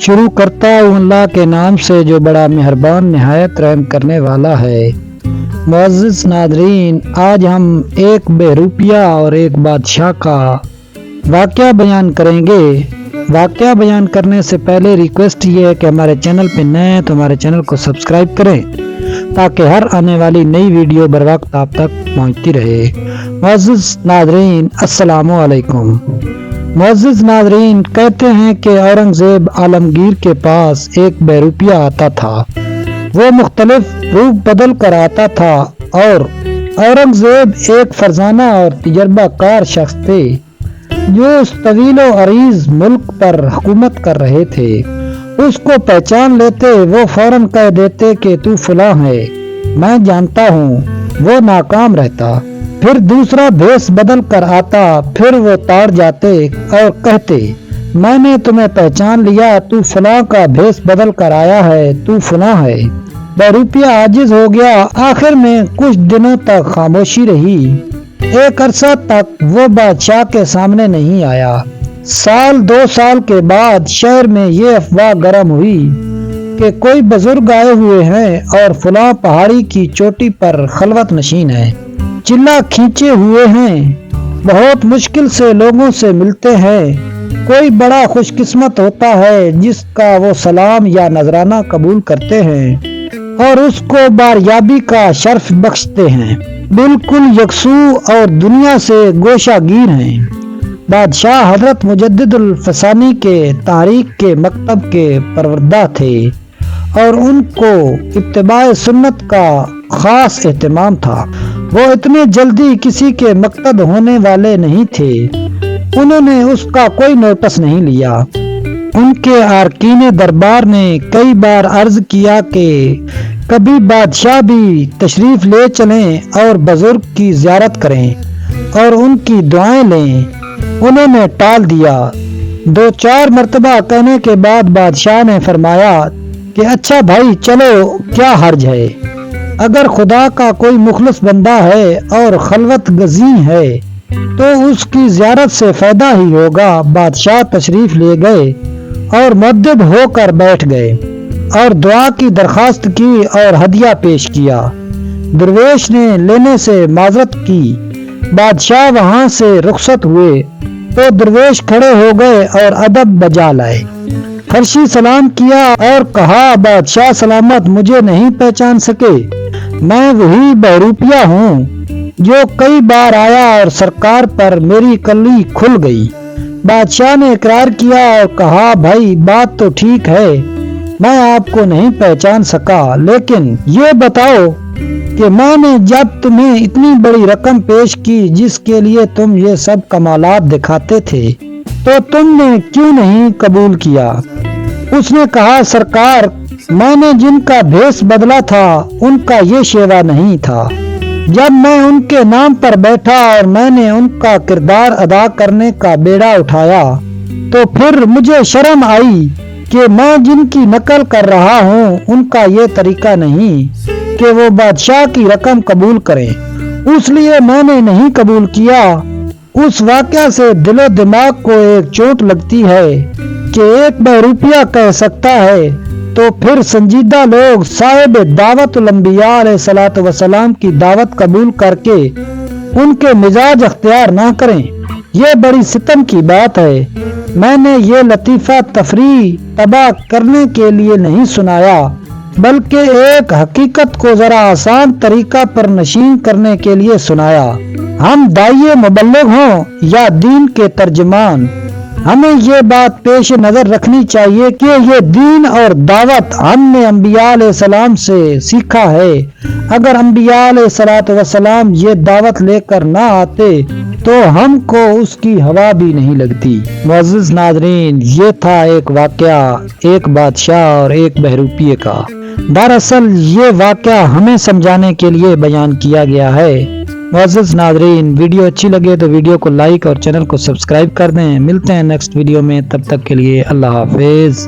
شروع کرتا ہوں اللہ کے نام سے جو بڑا مہربان نہایت رحم کرنے والا ہے۔ معزز ناظرین، آج ہم ایک بہروپیہ اور ایک بادشاہ کا واقعہ بیان کریں گے۔ واقعہ بیان کرنے سے پہلے ریکویسٹ یہ ہے کہ ہمارے چینل پہ نئے ہیں تو ہمارے چینل کو سبسکرائب کریں تاکہ ہر آنے والی نئی ویڈیو بر وقت آپ تک پہنچتی رہے۔ معزز ناظرین، السلام علیکم۔ معزز ناظرین، کہتے ہیں کہ اورنگزیب عالمگیر کے پاس ایک بہروپیہ آتا تھا۔ وہ مختلف روپ بدل کر آتا تھا اور اورنگزیب ایک فرزانہ اور تجربہ کار شخص تھے جو اس طویل و عریض ملک پر حکومت کر رہے تھے۔ اس کو پہچان لیتے وہ فوراً کہہ دیتے کہ تو فلاں ہے، میں جانتا ہوں۔ وہ ناکام رہتا، پھر دوسرا بھیس بدل کر آتا، پھر وہ تاڑ جاتے اور کہتے میں نے تمہیں پہچان لیا، تو فلاں کا بھیس بدل کر آیا ہے، تو فلاں ہے۔ بہروپیہ عاجز ہو گیا، آخر میں کچھ دنوں تک خاموشی رہی۔ ایک عرصہ تک وہ بادشاہ کے سامنے نہیں آیا۔ سال 2 سال کے بعد شہر میں یہ افواہ گرم ہوئی کہ کوئی بزرگ آئے ہوئے ہیں اور فلاں پہاڑی کی چوٹی پر خلوت نشین ہے، چلا کھینچے ہوئے ہیں، بہت مشکل سے لوگوں سے ملتے ہیں۔ کوئی بڑا خوش قسمت ہوتا ہے جس کا وہ سلام یا نذرانہ قبول کرتے ہیں اور اس کو باریابی کا شرف بخشتے ہیں۔ بالکل یکسو اور دنیا سے گوشہ گیر ہیں۔ بادشاہ حضرت مجدد الفسانی کے تحریک کے مکتب کے پروردہ تھے اور ان کو اتباع سنت کا خاص اہتمام تھا۔ وہ اتنے جلدی کسی کے مقتد ہونے والے نہیں تھے۔ انہوں نے اس کا کوئی نوٹس نہیں لیا۔ ان کے ارکین دربار نے کئی بار عرض کیا کہ کبھی بادشاہ بھی تشریف لے چلیں اور بزرگ کی زیارت کریں اور ان کی دعائیں لیں۔ انہوں نے ٹال دیا۔ 2-4 مرتبہ کہنے کے بعد بادشاہ نے فرمایا کہ اچھا بھائی چلو، کیا حرج ہے؟ اگر خدا کا کوئی مخلص بندہ ہے اور خلوت گزین ہے تو اس کی زیارت سے فائدہ ہی ہوگا۔ بادشاہ تشریف لے گئے اور مؤدب ہو کر بیٹھ گئے اور دعا کی درخواست کی اور ہدیہ پیش کیا۔ درویش نے لینے سے معذرت کی۔ بادشاہ وہاں سے رخصت ہوئے تو درویش کھڑے ہو گئے اور ادب بجا لائے۔ فرشی سلام کیا اور کہا بادشاہ سلامت، مجھے نہیں پہچان سکے؟ میں وہی بہروپیہ ہوں جو کئی بار آیا اور سرکار پر میری کلی کھل گئی۔ بادشاہ نے اقرار کیا اور کہا بھائی بات تو ٹھیک ہے، میں آپ کو نہیں پہچان سکا، لیکن یہ بتاؤ کہ میں نے جب تمہیں اتنی بڑی رقم پیش کی جس کے لیے تم یہ سب کمالات دکھاتے تھے تو تم نے کیوں نہیں قبول کیا؟ اس نے کہا سرکار، میں نے جن کا بھیس بدلا تھا ان کا یہ شیوا نہیں تھا۔ جب میں ان کے نام پر بیٹھا اور میں نے ان کا کردار ادا کرنے کا بیڑا اٹھایا تو پھر مجھے شرم آئی کہ میں جن کی نقل کر رہا ہوں ان کا یہ طریقہ نہیں کہ وہ بادشاہ کی رقم قبول کریں، اس لیے میں نے نہیں قبول کیا۔ اس واقعہ سے دل و دماغ کو ایک چوٹ لگتی ہے کہ ایک بہروپیہ کہہ سکتا ہے تو پھر سنجیدہ لوگ صاحب دعوت الانبیاء علیہ الصلوۃ والسلام کی دعوت قبول کر کے ان کے مزاج اختیار نہ کریں۔ یہ بڑی ستم کی بات ہے۔ میں نے یہ لطیفہ تفریح تباہ کرنے کے لیے نہیں سنایا بلکہ ایک حقیقت کو ذرا آسان طریقہ پر نشین کرنے کے لیے سنایا۔ ہم داعیے مبلغ ہوں یا دین کے ترجمان، ہمیں یہ بات پیش نظر رکھنی چاہیے کہ یہ دین اور دعوت ہم نے انبیاء علیہ السلام سے سیکھا ہے۔ اگر انبیاء علیہ السلام یہ دعوت لے کر نہ آتے تو ہم کو اس کی ہوا بھی نہیں لگتی۔ معزز ناظرین، یہ تھا ایک واقعہ ایک بادشاہ اور ایک بہروپیے کا۔ دراصل یہ واقعہ ہمیں سمجھانے کے لیے بیان کیا گیا ہے۔ معزز ناظرین، ویڈیو اچھی لگے تو ویڈیو کو لائک اور چینل کو سبسکرائب کر دیں۔ ملتے ہیں نیکسٹ ویڈیو میں، تب تک کے لیے اللہ حافظ۔